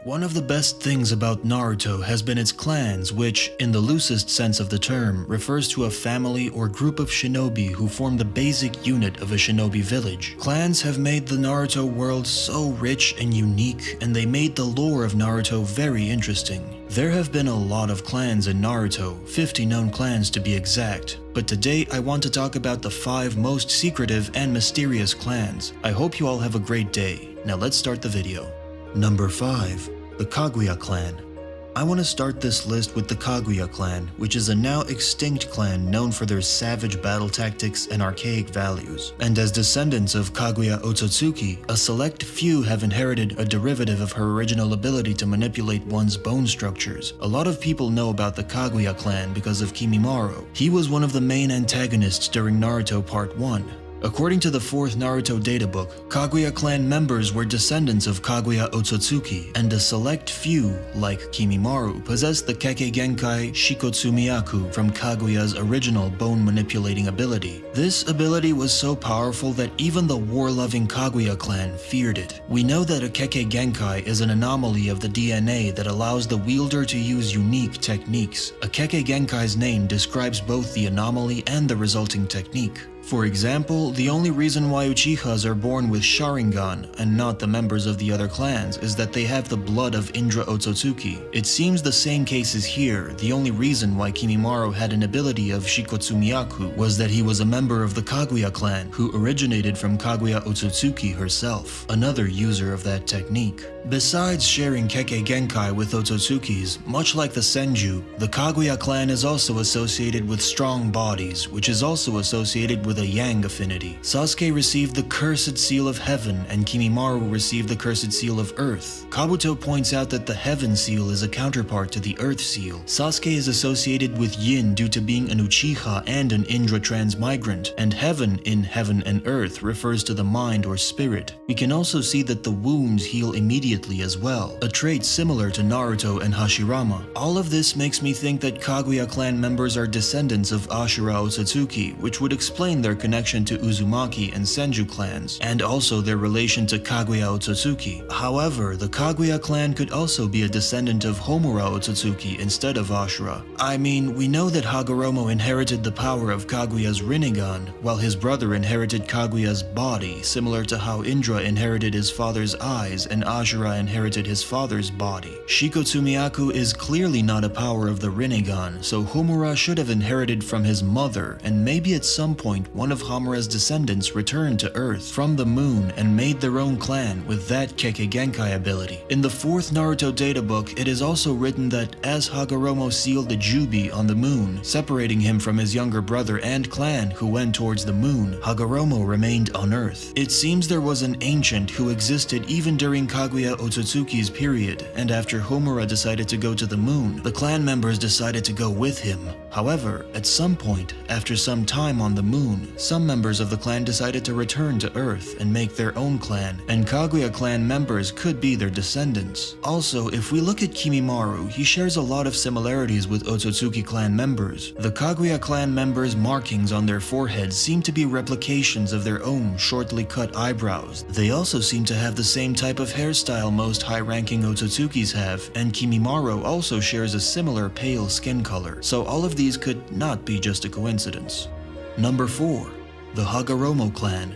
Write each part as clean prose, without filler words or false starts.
One of the best things about Naruto has been its clans, which, in the loosest sense of the term, refers to a family or group of shinobi who form the basic unit of a shinobi village. Clans have made the Naruto world so rich and unique, and they made the lore of Naruto very interesting. There have been a lot of clans in Naruto, 50 known clans to be exact, but today I want to talk about the 5 most secretive and mysterious clans. I hope you all have a great day. Now let's start the video. Number 5. The Kaguya clan. I want to start this list with the Kaguya clan, which is a now extinct clan known for their savage battle tactics and archaic values. And as descendants of Kaguya Otsutsuki, a select few have inherited a derivative of her original ability to manipulate one's bone structures. A lot of people know about the Kaguya clan because of Kimimaro. He was one of the main antagonists during Naruto Part 1. According to the 4th Naruto databook, Kaguya clan members were descendants of Kaguya Otsutsuki, and a select few, like Kimimaro, possessed the Kekkei Genkai Shikotsumiyaku from Kaguya's original bone manipulating ability. This ability was so powerful that even the war-loving Kaguya clan feared it. We know that a Kekkei Genkai is an anomaly of the DNA that allows the wielder to use unique techniques. A Kekkei Genkai's name describes both the anomaly and the resulting technique. For example, the only reason why Uchihas are born with Sharingan and not the members of the other clans is that they have the blood of Indra Otsutsuki. It seems the same case is here. The only reason why Kimimaro had an ability of Shikotsumiyaku was that he was a member of the Kaguya clan who originated from Kaguya Otsutsuki herself, another user of that technique. Besides sharing Kekkei Genkai with Otsutsukis, much like the Senju, the Kaguya clan is also associated with strong bodies, which is also associated with a Yang affinity. Sasuke received the Cursed Seal of Heaven and Kimimaro received the Cursed Seal of Earth. Kabuto points out that the Heaven Seal is a counterpart to the Earth Seal. Sasuke is associated with Yin due to being an Uchiha and an Indra transmigrant, and Heaven in Heaven and Earth refers to the mind or spirit. We can also see that the wounds heal immediately as well, a trait similar to Naruto and Hashirama. All of this makes me think that Kaguya clan members are descendants of Ashura Otsutsuki, which would explain their connection to Uzumaki and Senju clans, and also their relation to Kaguya Otsutsuki. However, the Kaguya clan could also be a descendant of Homura Otsutsuki instead of Ashura. I mean, we know that Hagoromo inherited the power of Kaguya's Rinnegan, while his brother inherited Kaguya's body, similar to how Indra inherited his father's eyes and Ashura inherited his father's body. Shikotsumiyaku is clearly not a power of the Rinnegan, so Homura should have inherited from his mother, and maybe at some point one of Homura's descendants returned to Earth from the moon and made their own clan with that Kekkei Genkai ability. In the 4th Naruto databook, it is also written that as Hagoromo sealed the Jubi on the moon, separating him from his younger brother and clan who went towards the moon, Hagoromo remained on Earth. It seems there was an ancient who existed even during Kaguya Otsutsuki's period, and after Homura decided to go to the moon, the clan members decided to go with him. However, at some point, after some time on the moon, some members of the clan decided to return to Earth and make their own clan, and Kaguya clan members could be their descendants. Also, if we look at Kimimaro, he shares a lot of similarities with Otsutsuki clan members. The Kaguya clan members' markings on their foreheads seem to be replications of their own shortly cut eyebrows. They also seem to have the same type of hairstyle most high-ranking Otsutsukis have, and Kimimaro also shares a similar pale skin color, so all of these could not be just a coincidence. Number 4. The Hagoromo clan.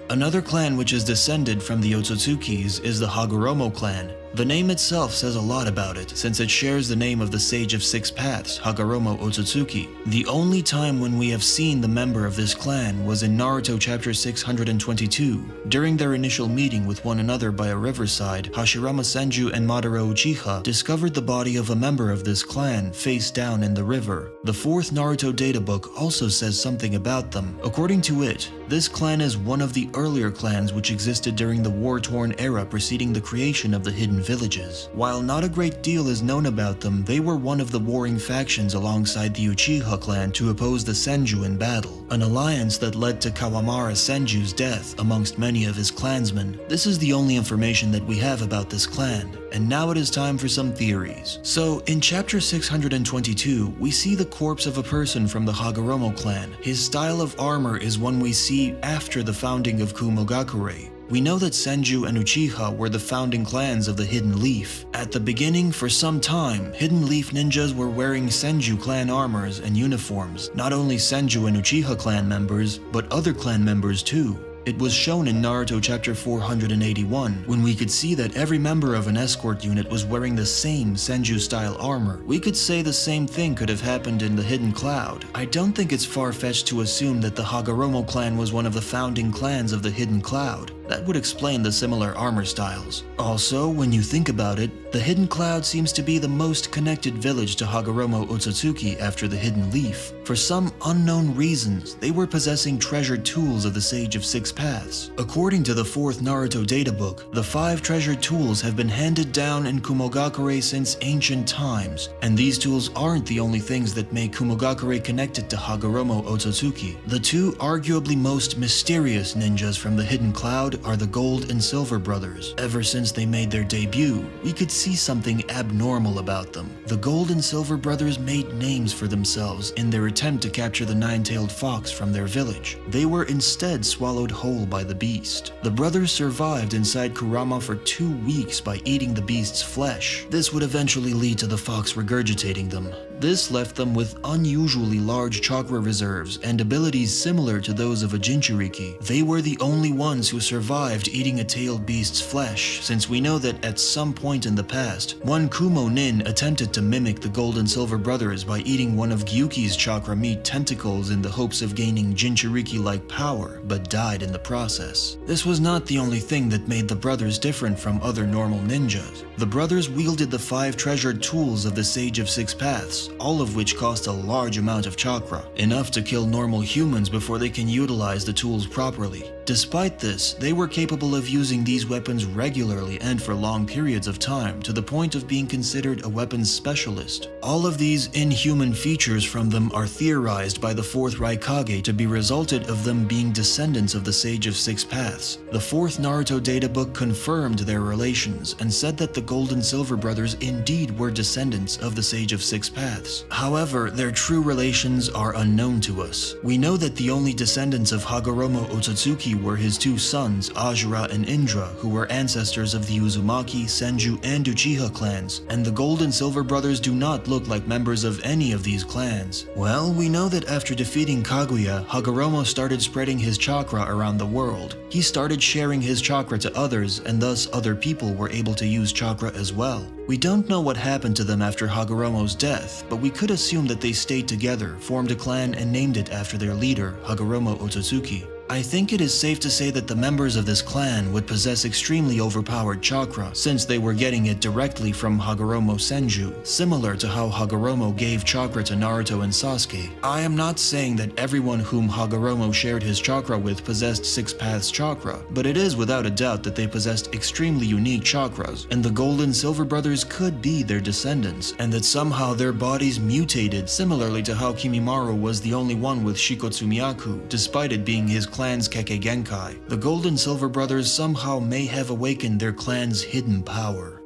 Another clan which is descended from the Otsutsukis is the Hagoromo clan. The name itself says a lot about it, since it shares the name of the Sage of Six Paths, Hagoromo Otsutsuki. The only time when we have seen the member of this clan was in Naruto chapter 622. During their initial meeting with one another by a riverside, Hashirama Senju and Madara Uchiha discovered the body of a member of this clan face down in the river. The 4th Naruto databook also says something about them. According to it, this clan is one of the earlier clans which existed during the war-torn era preceding the creation of the Hidden Villages. While not a great deal is known about them, they were one of the warring factions alongside the Uchiha clan to oppose the Senju in battle, an alliance that led to Kawamura Senju's death amongst many of his clansmen. This is the only information that we have about this clan, and now it is time for some theories. So, in chapter 622, we see the corpse of a person from the Hagoromo clan. His style of armor is one we see after the founding of Kumogakure. We know that Senju and Uchiha were the founding clans of the Hidden Leaf. At the beginning, for some time, Hidden Leaf ninjas were wearing Senju clan armors and uniforms. Not only Senju and Uchiha clan members, but other clan members too. It was shown in Naruto chapter 481, when we could see that every member of an escort unit was wearing the same Senju-style armor. We could say the same thing could have happened in the Hidden Cloud. I don't think it's far-fetched to assume that the Hagoromo clan was one of the founding clans of the Hidden Cloud. That would explain the similar armor styles. Also, when you think about it, the Hidden Cloud seems to be the most connected village to Hagoromo Otsutsuki after the Hidden Leaf. For some unknown reasons, they were possessing treasured tools of the Sage of Six Paths. According to the 4th Naruto databook, the 5 treasured tools have been handed down in Kumogakure since ancient times, and these tools aren't the only things that make Kumogakure connected to Hagoromo Otsutsuki. The 2 arguably most mysterious ninjas from the Hidden Cloud are the Gold and Silver brothers. Ever since they made their debut, we could see something abnormal about them. The Gold and Silver brothers made names for themselves in their attempt to capture the nine-tailed fox from their village. They were instead swallowed whole by the beast. The brothers survived inside Kurama for 2 weeks by eating the beast's flesh. This would eventually lead to the fox regurgitating them. This left them with unusually large chakra reserves and abilities similar to those of a Jinchuriki. They were the only ones who survived eating a tailed beast's flesh, since we know that at some point in the past, one Kumo Nin attempted to mimic the Gold and Silver brothers by eating one of Gyuki's chakra meat tentacles in the hopes of gaining Jinchuriki-like power, but died in the process. This was not the only thing that made the brothers different from other normal ninjas. The brothers wielded the 5 treasured tools of the Sage of Six Paths, all of which cost a large amount of chakra, enough to kill normal humans before they can utilize the tools properly. Despite this, they were capable of using these weapons regularly and for long periods of time, to the point of being considered a weapons specialist. All of these inhuman features from them are theorized by the 4th Raikage to be resulted of them being descendants of the Sage of Six Paths. The 4th Naruto databook confirmed their relations and said that the Gold and Silver brothers indeed were descendants of the Sage of Six Paths. However, their true relations are unknown to us. We know that the only descendants of Hagoromo Otsutsuki were his 2 sons, Ajura and Indra, who were ancestors of the Uzumaki, Senju, and Uchiha clans, and the Gold and Silver brothers do not look like members of any of these clans. Well, we know that after defeating Kaguya, Hagoromo started spreading his chakra around the world. He started sharing his chakra to others, and thus other people were able to use chakra as well. We don't know what happened to them after Hagoromo's death, but we could assume that they stayed together, formed a clan, and named it after their leader, Hagoromo Otsutsuki. I think it is safe to say that the members of this clan would possess extremely overpowered chakra, since they were getting it directly from Hagoromo Senju, similar to how Hagoromo gave chakra to Naruto and Sasuke. I am not saying that everyone whom Hagoromo shared his chakra with possessed Six Paths chakra, but it is without a doubt that they possessed extremely unique chakras, and the Gold and Silver brothers could be their descendants, and that somehow their bodies mutated similarly to how Kimimaro was the only one with Shikotsumiyaku, despite it being his clan's Kekkei Genkai. The Gold and Silver brothers somehow may have awakened their clan's hidden power.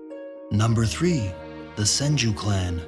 Number 3. The Senju clan.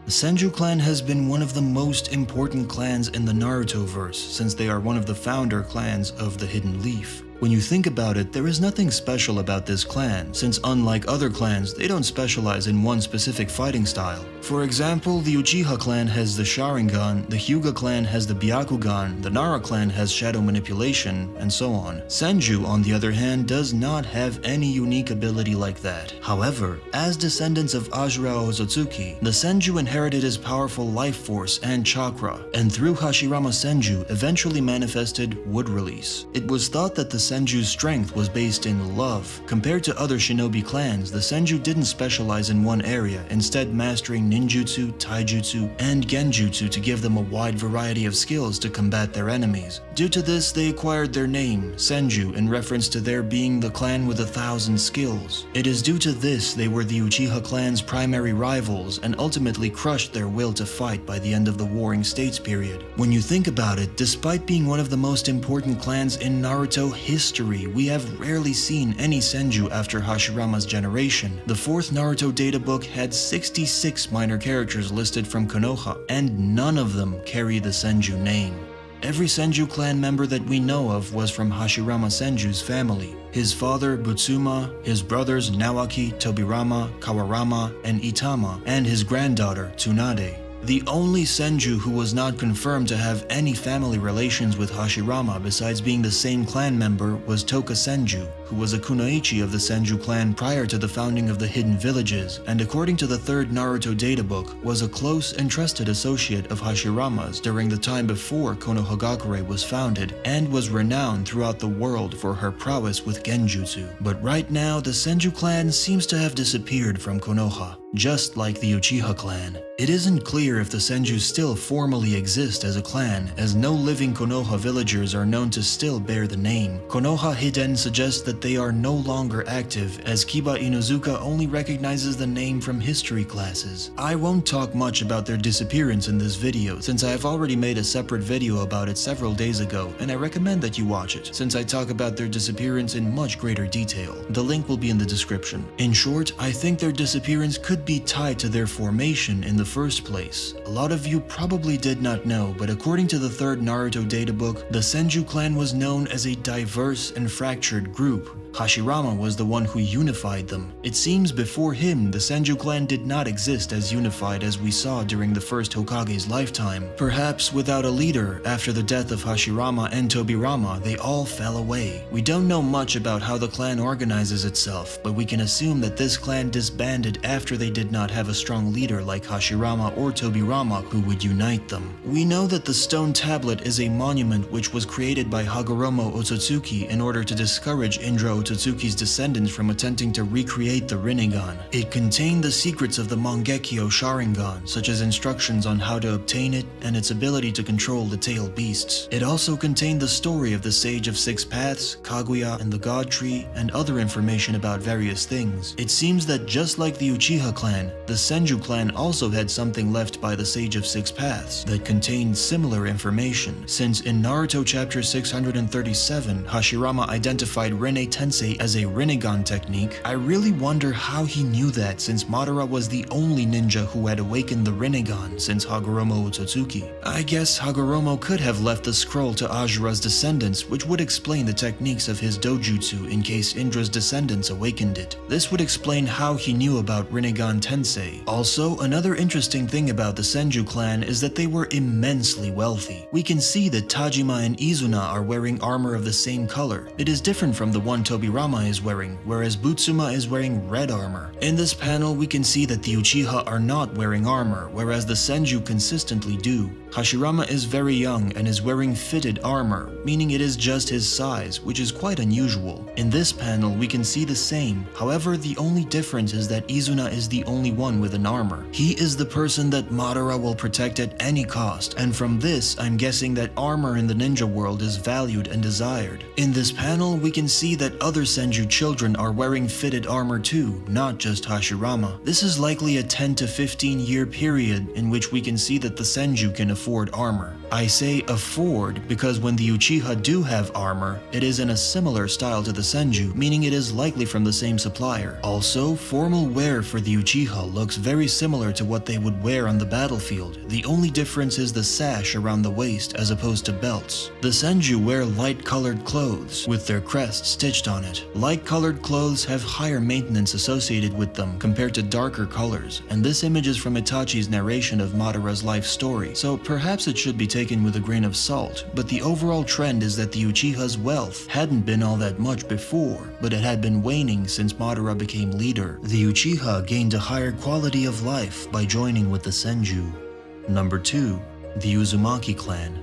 The Senju clan has been one of the most important clans in the Naruto-verse, since they are one of the founder clans of the Hidden Leaf. When you think about it, there is nothing special about this clan, since unlike other clans, they don't specialize in one specific fighting style. For example, the Uchiha clan has the Sharingan, the Hyuga clan has the Byakugan, the Nara clan has Shadow Manipulation, and so on. Senju, on the other hand, does not have any unique ability like that. However, as descendants of Ajura Ozotsuki, the Senju inherited his powerful life force and chakra, and through Hashirama Senju eventually manifested Wood Release. It was thought that the Senju's strength was based in love. Compared to other shinobi clans, the Senju didn't specialize in one area, instead mastering ninjutsu, taijutsu, and genjutsu to give them a wide variety of skills to combat their enemies. Due to this, they acquired their name, Senju, in reference to their being the clan with 1,000 skills. It is due to this they were the Uchiha clan's primary rivals and ultimately crushed their will to fight by the end of the Warring States period. When you think about it, despite being one of the most important clans in Naruto history, we have rarely seen any Senju after Hashirama's generation. The 4th Naruto databook had 66 minor characters listed from Konoha, and none of them carry the Senju name. Every Senju clan member that we know of was from Hashirama Senju's family. His father, Butsuma, his brothers Naoki, Tobirama, Kawarama, and Itama, and his granddaughter, Tsunade. The only Senju who was not confirmed to have any family relations with Hashirama besides being the same clan member was Toka Senju, who was a kunoichi of the Senju clan prior to the founding of the Hidden Villages, and according to the third Naruto databook, was a close and trusted associate of Hashirama's during the time before Konohagakure was founded, and was renowned throughout the world for her prowess with genjutsu. But right now, the Senju clan seems to have disappeared from Konoha, just like the Uchiha clan. It isn't clear if the Senju still formally exist as a clan, as no living Konoha villagers are known to still bear the name. Konoha Hiden suggests that they are no longer active, as Kiba Inuzuka only recognizes the name from history classes. I won't talk much about their disappearance in this video, since I have already made a separate video about it several days ago, and I recommend that you watch it, since I talk about their disappearance in much greater detail. The link will be in the description. In short, I think their disappearance could be tied to their formation in the first place. A lot of you probably did not know, but according to the third Naruto databook, the Senju clan was known as a diverse and fractured group. Hashirama was the one who unified them. It seems before him, the Senju clan did not exist as unified as we saw during the first Hokage's lifetime. Perhaps without a leader, after the death of Hashirama and Tobirama, they all fell away. We don't know much about how the clan organizes itself, but we can assume that this clan disbanded after they did not have a strong leader like Hashirama or Tobirama who would unite them. We know that the stone tablet is a monument which was created by Hagoromo Otsutsuki in order to discourage Indra Otsutsuki's descendants from attempting to recreate the Rinnegan. It contained the secrets of the Mangekyo Sharingan, such as instructions on how to obtain it and its ability to control the tailed beasts. It also contained the story of the Sage of Six Paths, Kaguya, and the God Tree, and other information about various things. It seems that just like the Uchiha clan, the Senju clan also had something left by the Sage of Six Paths that contained similar information, since in Naruto chapter 637, Hashirama identified Rinne Tensei as a Rinnegan technique. I really wonder how he knew that, since Madara was the only ninja who had awakened the Rinnegan since Hagoromo Otsutsuki. I guess Hagoromo could have left the scroll to Ajura's descendants, which would explain the techniques of his dojutsu in case Indra's descendants awakened it. This would explain how he knew about Rinnegan Tensei. Also, another interesting thing about the Senju clan is that they were immensely wealthy. We can see that Tajima and Izuna are wearing armor of the same color. It is different from the one Tobirama is wearing, whereas Butsuma is wearing red armor. In this panel, we can see that the Uchiha are not wearing armor, whereas the Senju consistently do. Hashirama is very young and is wearing fitted armor, meaning it is just his size, which is quite unusual. In this panel, we can see the same. However, the only difference is that Izuna is the only one with an armor. He is the person that Madara will protect at any cost, and from this, I'm guessing that armor in the ninja world is valued and desired. In this panel, we can see that other Senju children are wearing fitted armor too, not just Hashirama. This is likely a 10 to 15 year period in which we can see that the Senju can afford armor. I say afford because when the Uchiha do have armor, it is in a similar style to the Senju, meaning it is likely from the same supplier. Also, formal wear for the Uchiha looks very similar to what they would wear on the battlefield. The only difference is the sash around the waist as opposed to belts. The Senju wear light-colored clothes with their crest stitched on it. Light-colored clothes have higher maintenance associated with them compared to darker colors, and this image is from Itachi's narration of Madara's life story, so perhaps it should be taken with a grain of salt, but the overall trend is that the Uchiha's wealth hadn't been all that much before, but it had been waning since Madara became leader. The Uchiha gained a higher quality of life by joining with the Senju. Number 2. The Uzumaki clan.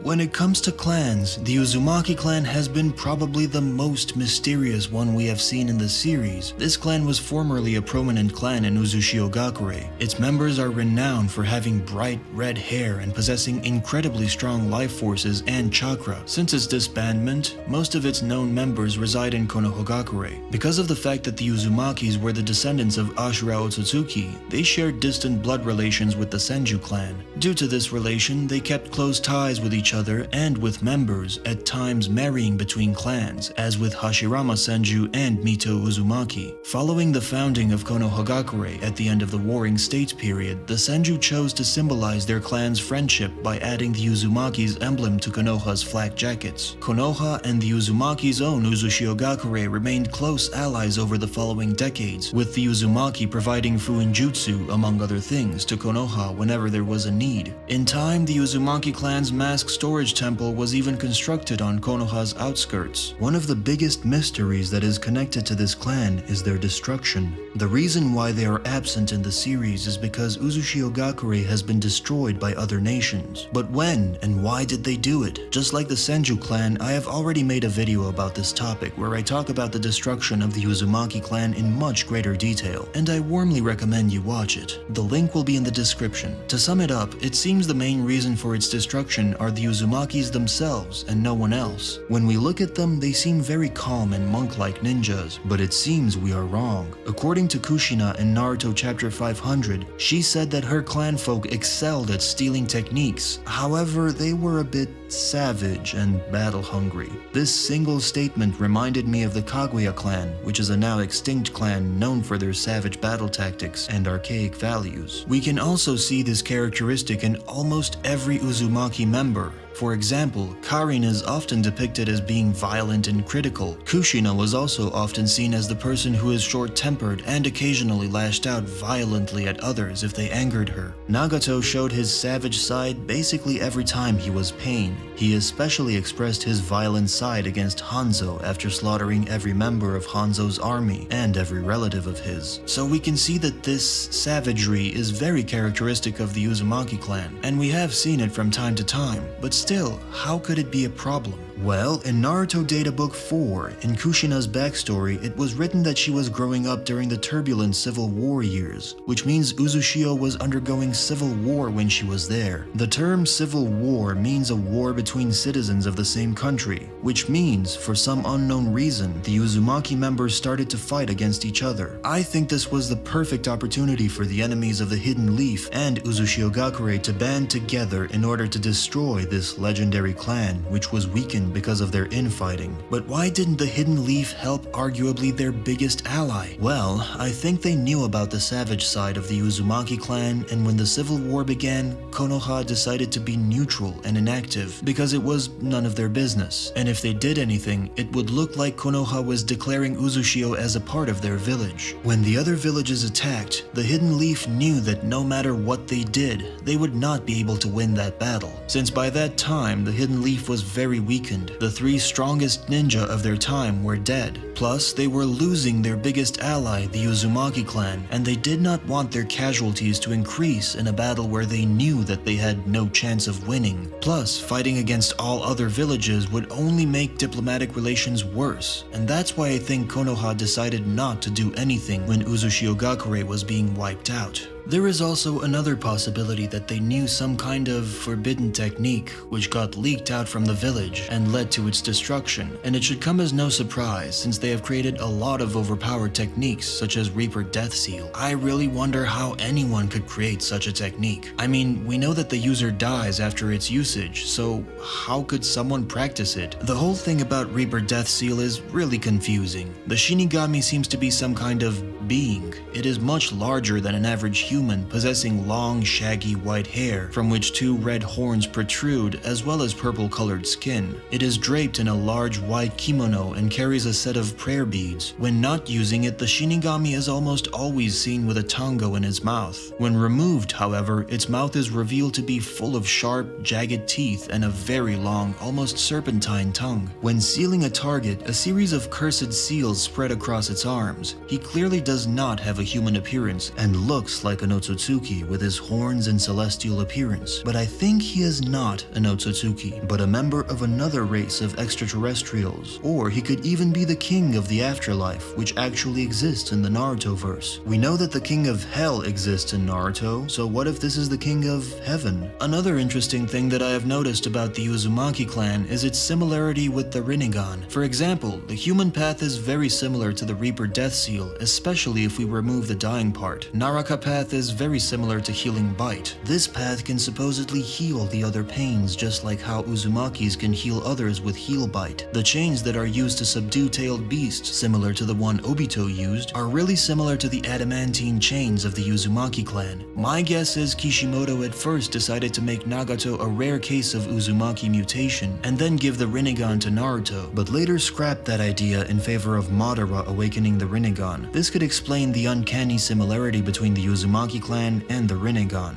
When it comes to clans, the Uzumaki clan has been probably the most mysterious one we have seen in the series. This clan was formerly a prominent clan in Uzushiogakure. Its members are renowned for having bright red hair and possessing incredibly strong life forces and chakra. Since its disbandment, most of its known members reside in Konohagakure. Because of the fact that the Uzumakis were the descendants of Ashura Otsutsuki, they shared distant blood relations with the Senju clan. Due to this relation, they kept close ties with each each other and with members, at times marrying between clans, as with Hashirama Senju and Mito Uzumaki. Following the founding of Konohagakure at the end of the Warring States period, the Senju chose to symbolize their clan's friendship by adding the Uzumaki's emblem to Konoha's flak jackets. Konoha and the Uzumaki's own Uzushiogakure remained close allies over the following decades, with the Uzumaki providing Fuinjutsu, among other things, to Konoha whenever there was a need. In time, the Uzumaki clan's mask storage temple was even constructed on Konoha's outskirts. One of the biggest mysteries that is connected to this clan is their destruction. The reason why they are absent in the series is because Uzushiogakure has been destroyed by other nations. But when and why did they do it? Just like the Senju clan, I have already made a video about this topic where I talk about the destruction of the Uzumaki clan in much greater detail, and I warmly recommend you watch it. The link will be in the description. To sum it up, it seems the main reason for its destruction are the Uzumakis themselves and no one else. When we look at them, they seem very calm and monk-like ninjas, but it seems we are wrong. According to Kushina in Naruto chapter 500, she said that her clan folk excelled at stealing techniques. However, they were a bit savage and battle-hungry. This single statement reminded me of the Kaguya clan, which is a now extinct clan known for their savage battle tactics and archaic values. We can also see this characteristic in almost every Uzumaki member. For example, Karin is often depicted as being violent and critical. Kushina was also often seen as the person who is short-tempered and occasionally lashed out violently at others if they angered her. Nagato showed his savage side basically every time he was pained. He especially expressed his violent side against Hanzo after slaughtering every member of Hanzo's army and every relative of his. So we can see that this savagery is very characteristic of the Uzumaki clan, and we have seen it from time to time, but still, how could it be a problem? Well, in Naruto Data Book 4, in Kushina's backstory, it was written that she was growing up during the turbulent Civil War years, which means Uzushio was undergoing civil war when she was there. The term civil war means a war between citizens of the same country, which means, for some unknown reason, the Uzumaki members started to fight against each other. I think this was the perfect opportunity for the enemies of the Hidden Leaf and Uzushiogakure to band together in order to destroy this legendary clan, which was weakened because of their infighting. But why didn't the Hidden Leaf help arguably their biggest ally? Well, I think they knew about the savage side of the Uzumaki clan, and when the civil war began, Konoha decided to be neutral and inactive because it was none of their business. And if they did anything, it would look like Konoha was declaring Uzushio as a part of their village. When the other villages attacked, the Hidden Leaf knew that no matter what they did, they would not be able to win that battle, since by that time the Hidden Leaf was very weakened. The three strongest ninja of their time were dead. Plus, they were losing their biggest ally, the Uzumaki clan, and they did not want their casualties to increase in a battle where they knew that they had no chance of winning. Plus, fighting against all other villages would only make diplomatic relations worse, and that's why I think Konoha decided not to do anything when Uzushiogakure was being wiped out. There is also another possibility that they knew some kind of forbidden technique which got leaked out from the village and led to its destruction, and it should come as no surprise since they have created a lot of overpowered techniques such as Reaper Death Seal. I really wonder how anyone could create such a technique. I mean, we know that the user dies after its usage, so how could someone practice it? The whole thing about Reaper Death Seal is really confusing. The Shinigami seems to be some kind of being. It is much larger than an average human, possessing long, shaggy white hair, from which two red horns protrude, as well as purple-colored skin. It is draped in a large white kimono and carries a set of prayer beads. When not using it, the Shinigami is almost always seen with a tango in his mouth. When removed, however, its mouth is revealed to be full of sharp, jagged teeth and a very long, almost serpentine tongue. When sealing a target, a series of cursed seals spread across its arms. He clearly does not have a human appearance and looks like an Otsutsuki with his horns and celestial appearance, but I think he is not an Otsutsuki, but a member of another another race of extraterrestrials, or he could even be the king of the afterlife, which actually exists in the Naruto verse. We know that the king of hell exists in Naruto, so what if this is the king of heaven? Another interesting thing that I have noticed about the Uzumaki clan is its similarity with the Rinnegan. For example, the human path is very similar to the Reaper Death Seal, especially if we remove the dying part. Naraka path is very similar to Healing Bite. This path can supposedly heal the other pains, just like how Uzumakis can heal others with Heal Bite. The chains that are used to subdue tailed beasts, similar to the one Obito used, are really similar to the adamantine chains of the Uzumaki clan. My guess is Kishimoto at first decided to make Nagato a rare case of Uzumaki mutation, and then give the Rinnegan to Naruto, but later scrapped that idea in favor of Madara awakening the Rinnegan. This could explain the uncanny similarity between the Uzumaki clan and the Rinnegan.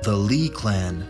The Lee clan.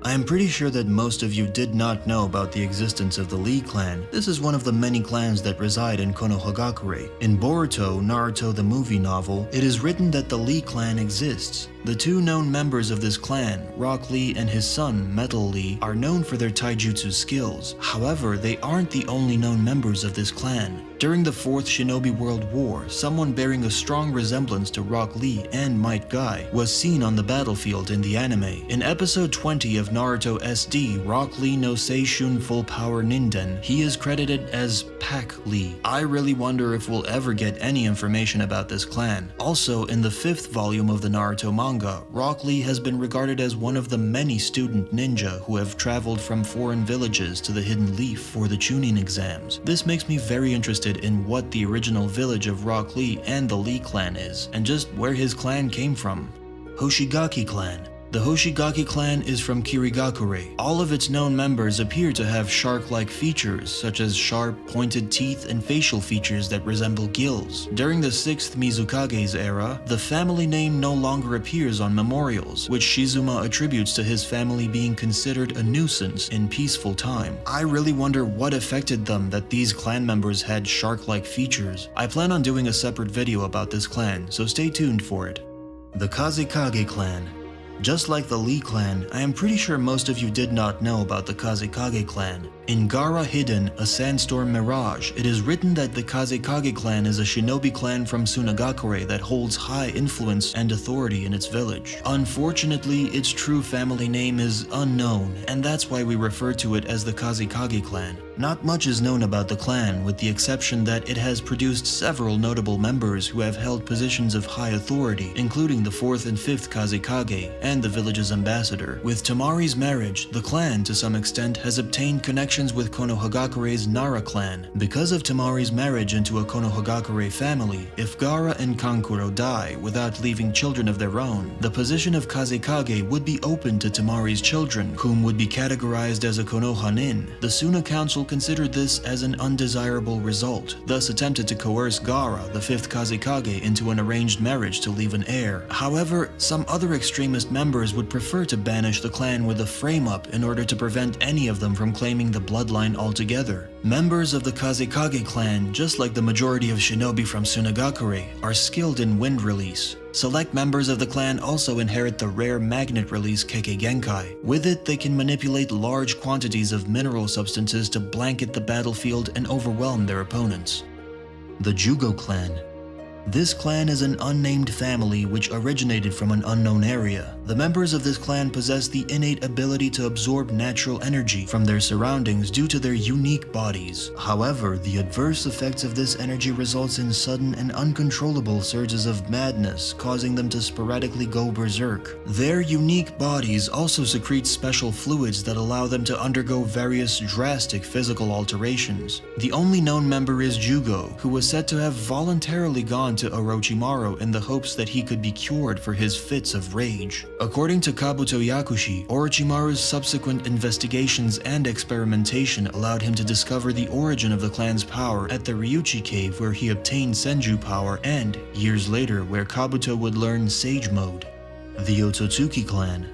I am pretty sure that most of you did not know about the existence of the Lee clan. This is one of the many clans that reside in Konohagakure. In Boruto, Naruto the movie novel, it is written that the Lee clan exists. The two known members of this clan, Rock Lee and his son, Metal Lee, are known for their taijutsu skills. However, they aren't the only known members of this clan. During the 4th Shinobi World War, someone bearing a strong resemblance to Rock Lee and Might Guy was seen on the battlefield in the anime. In episode 20 of Naruto SD, Rock Lee no Seishun Full Power Ninden, he is credited as Pack Lee. I really wonder if we'll ever get any information about this clan. Also, in the 5th volume of the Naruto manga, Rock Lee has been regarded as one of the many student ninja who have traveled from foreign villages to the Hidden Leaf for the Chunin exams. This makes me very interested in what the original village of Rock Lee and the Lee clan is, and just where his clan came from. Hoshigaki clan. The Hoshigaki clan is from Kirigakure. All of its known members appear to have shark-like features, such as sharp, pointed teeth and facial features that resemble gills. During the 6th Mizukage's era, the family name no longer appears on memorials, which Shizuma attributes to his family being considered a nuisance in peaceful time. I really wonder what affected them that these clan members had shark-like features. I plan on doing a separate video about this clan, so stay tuned for it. The Kazekage clan. Just like the Lee clan, I am pretty sure most of you did not know about the Kazekage clan. In Gara Hidden, a Sandstorm Mirage, it is written that the Kazekage clan is a shinobi clan from Sunagakure that holds high influence and authority in its village. Unfortunately, its true family name is unknown, and that's why we refer to it as the Kazekage clan. Not much is known about the clan, with the exception that it has produced several notable members who have held positions of high authority, including the 4th and 5th Kazekage and the village's ambassador. With Tamari's marriage, the clan, to some extent, has obtained connections with Konohagakure's Nara clan. Because of Tamari's marriage into a Konohagakure family, if Gara and Kankuro die without leaving children of their own, the position of Kazekage would be open to Tamari's children, whom would be categorized as a Konohanin. The Suna Council considered this as an undesirable result, thus attempted to coerce Gara, the 5th Kazekage, into an arranged marriage to leave an heir. However, some other extremist members would prefer to banish the clan with a frame-up in order to prevent any of them from claiming the bloodline altogether. Members of the Kazekage clan, just like the majority of shinobi from Sunagakure, are skilled in wind release. Select members of the clan also inherit the rare magnet release Kekkei Genkai. With it, they can manipulate large quantities of mineral substances to blanket the battlefield and overwhelm their opponents. The Jugo clan. This clan is an unnamed family which originated from an unknown area. The members of this clan possess the innate ability to absorb natural energy from their surroundings due to their unique bodies. However, the adverse effects of this energy results in sudden and uncontrollable surges of madness, causing them to sporadically go berserk. Their unique bodies also secrete special fluids that allow them to undergo various drastic physical alterations. The only known member is Jugo, who was said to have voluntarily gone to Orochimaru in the hopes that he could be cured for his fits of rage. According to Kabuto Yakushi, Orochimaru's subsequent investigations and experimentation allowed him to discover the origin of the clan's power at the Ryuchi cave, where he obtained Senju power, and, years later, where Kabuto would learn Sage Mode. The Otsutsuki clan.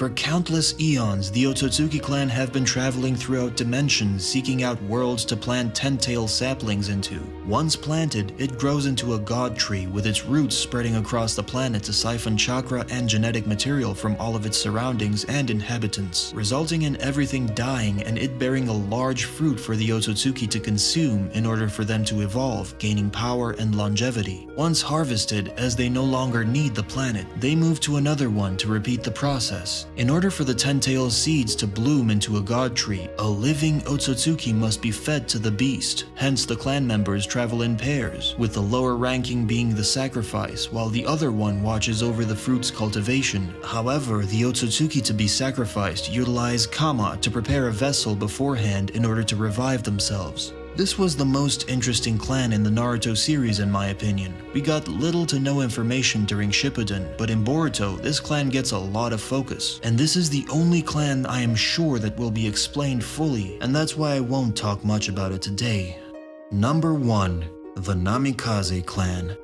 For countless eons, the Otsutsuki clan have been traveling throughout dimensions, seeking out worlds to plant 10-tail saplings into. Once planted, it grows into a god tree with its roots spreading across the planet to siphon chakra and genetic material from all of its surroundings and inhabitants, resulting in everything dying and it bearing a large fruit for the Otsutsuki to consume in order for them to evolve, gaining power and longevity. Once harvested, as they no longer need the planet, they move to another one to repeat the process. In order for the 10-tail seeds to bloom into a god tree, a living Otsutsuki must be fed to the beast. Hence, the clan members travel in pairs, with the lower ranking being the sacrifice, while the other one watches over the fruit's cultivation. However, the Otsutsuki to be sacrificed utilize Kama to prepare a vessel beforehand in order to revive themselves. This was the most interesting clan in the Naruto series in my opinion. We got little to no information during Shippuden, but in Boruto, this clan gets a lot of focus. And this is the only clan I am sure that will be explained fully, and that's why I won't talk much about it today. Number 1. The Namikaze Clan.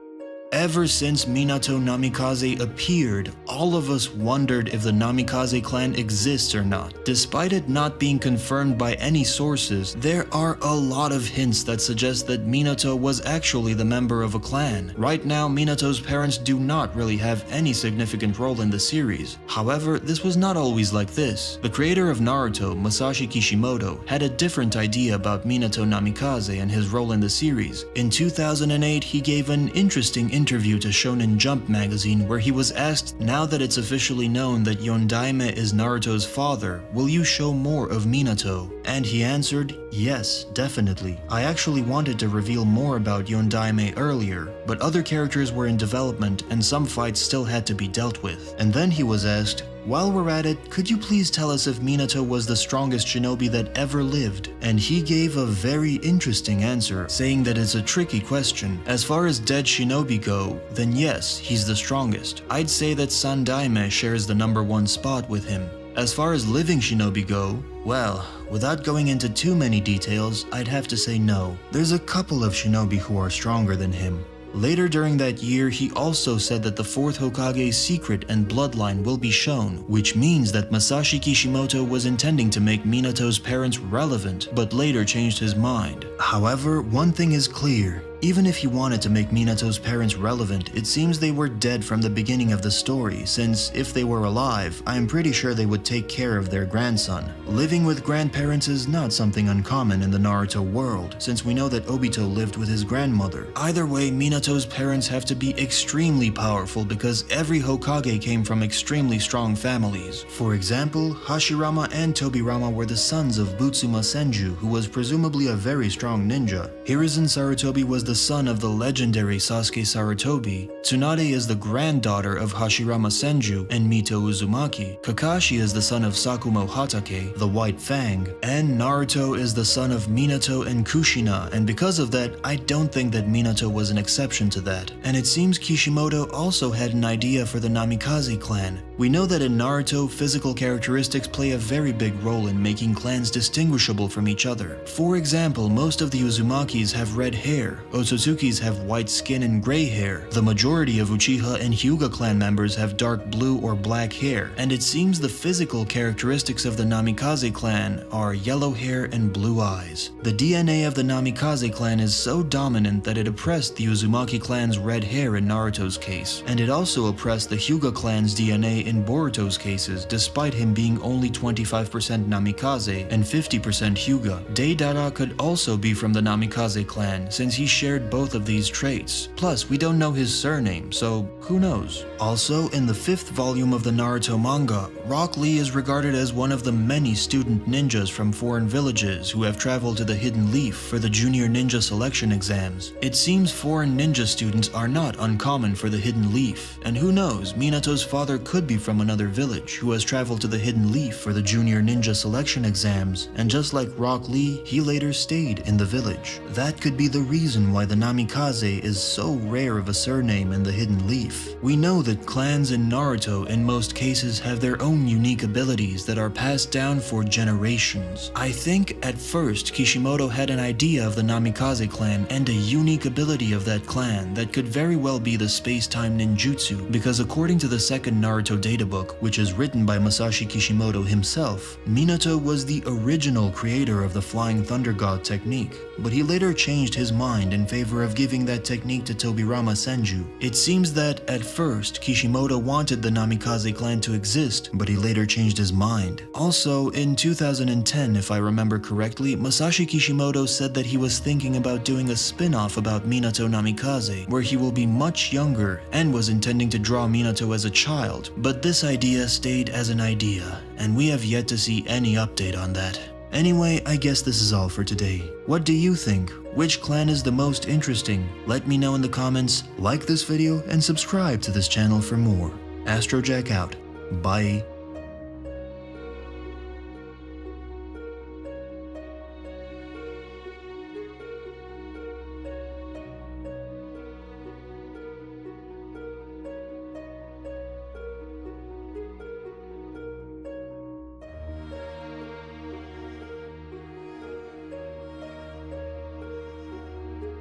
Ever since Minato Namikaze appeared, all of us wondered if the Namikaze clan exists or not. Despite it not being confirmed by any sources, there are a lot of hints that suggest that Minato was actually the member of a clan. Right now, Minato's parents do not really have any significant role in the series. However, this was not always like this. The creator of Naruto, Masashi Kishimoto, had a different idea about Minato Namikaze and his role in the series. In 2008, he gave an interesting interview to Shonen Jump magazine where he was asked, now that it's officially known that Yondaime is Naruto's father, will you show more of Minato? And he answered, yes, definitely. I actually wanted to reveal more about Yondaime earlier, but other characters were in development and some fights still had to be dealt with. And then he was asked, while we're at it, could you please tell us if Minato was the strongest shinobi that ever lived? And he gave a very interesting answer, saying that it's a tricky question. As far as dead shinobi go, then yes, he's the strongest. I'd say that Sandaime shares the #1 spot with him. As far as living shinobi go, well, without going into too many details, I'd have to say no. There's a couple of shinobi who are stronger than him. Later during that year, he also said that the 4th Hokage's secret and bloodline will be shown, which means that Masashi Kishimoto was intending to make Minato's parents relevant, but later changed his mind. However, one thing is clear. Even if he wanted to make Minato's parents relevant, it seems they were dead from the beginning of the story, since if they were alive, I am pretty sure they would take care of their grandson. Living with grandparents is not something uncommon in the Naruto world, since we know that Obito lived with his grandmother. Either way, Minato's parents have to be extremely powerful because every Hokage came from extremely strong families. For example, Hashirama and Tobirama were the sons of Butsuma Senju, who was presumably a very strong ninja. Hiruzen Sarutobi was the son of the legendary Sasuke Sarutobi. Tsunade is the granddaughter of Hashirama Senju and Mito Uzumaki. Kakashi is the son of Sakumo Hatake, the White Fang. And Naruto is the son of Minato and Kushina, and because of that, I don't think that Minato was an exception to that. And it seems Kishimoto also had an idea for the Namikaze clan. We know that in Naruto, physical characteristics play a very big role in making clans distinguishable from each other. For example, most of the Uzumakis have red hair, Otsutsukis have white skin and gray hair, the majority of Uchiha and Hyuga clan members have dark blue or black hair, and it seems the physical characteristics of the Namikaze clan are yellow hair and blue eyes. The DNA of the Namikaze clan is so dominant that it oppressed the Uzumaki clan's red hair in Naruto's case, and it also oppressed the Hyuga clan's DNA in Boruto's cases, despite him being only 25% Namikaze and 50% Hyuga. Deidara could also be from the Namikaze clan, since he shared both of these traits. Plus, we don't know his surname, so who knows? Also, in the 5th volume of the Naruto manga, Rock Lee is regarded as one of the many student ninjas from foreign villages who have traveled to the Hidden Leaf for the junior ninja selection exams. It seems foreign ninja students are not uncommon for the Hidden Leaf, and who knows, Minato's father could be from another village who has traveled to the Hidden Leaf for the junior ninja selection exams, and just like Rock Lee, he later stayed in the village. That could be the reason why the Namikaze is so rare of a surname in the Hidden Leaf. We know that clans in Naruto in most cases have their own unique abilities that are passed down for generations. I think at first Kishimoto had an idea of the Namikaze clan and a unique ability of that clan that could very well be the space-time ninjutsu, because according to the second Naruto databook, which is written by Masashi Kishimoto himself, Minato was the original creator of the Flying Thunder God technique, but he later changed his mind in favor of giving that technique to Tobirama Senju. It seems that at first, Kishimoto wanted the Namikaze clan to exist, but he later changed his mind. Also, in 2010, if I remember correctly, Masashi Kishimoto said that he was thinking about doing a spin-off about Minato Namikaze, where he will be much younger, and was intending to draw Minato as a child, but this idea stayed as an idea, and we have yet to see any update on that. Anyway, I guess this is all for today. What do you think? Which clan is the most interesting? Let me know in the comments, like this video, and subscribe to this channel for more. Astrojack out. Bye.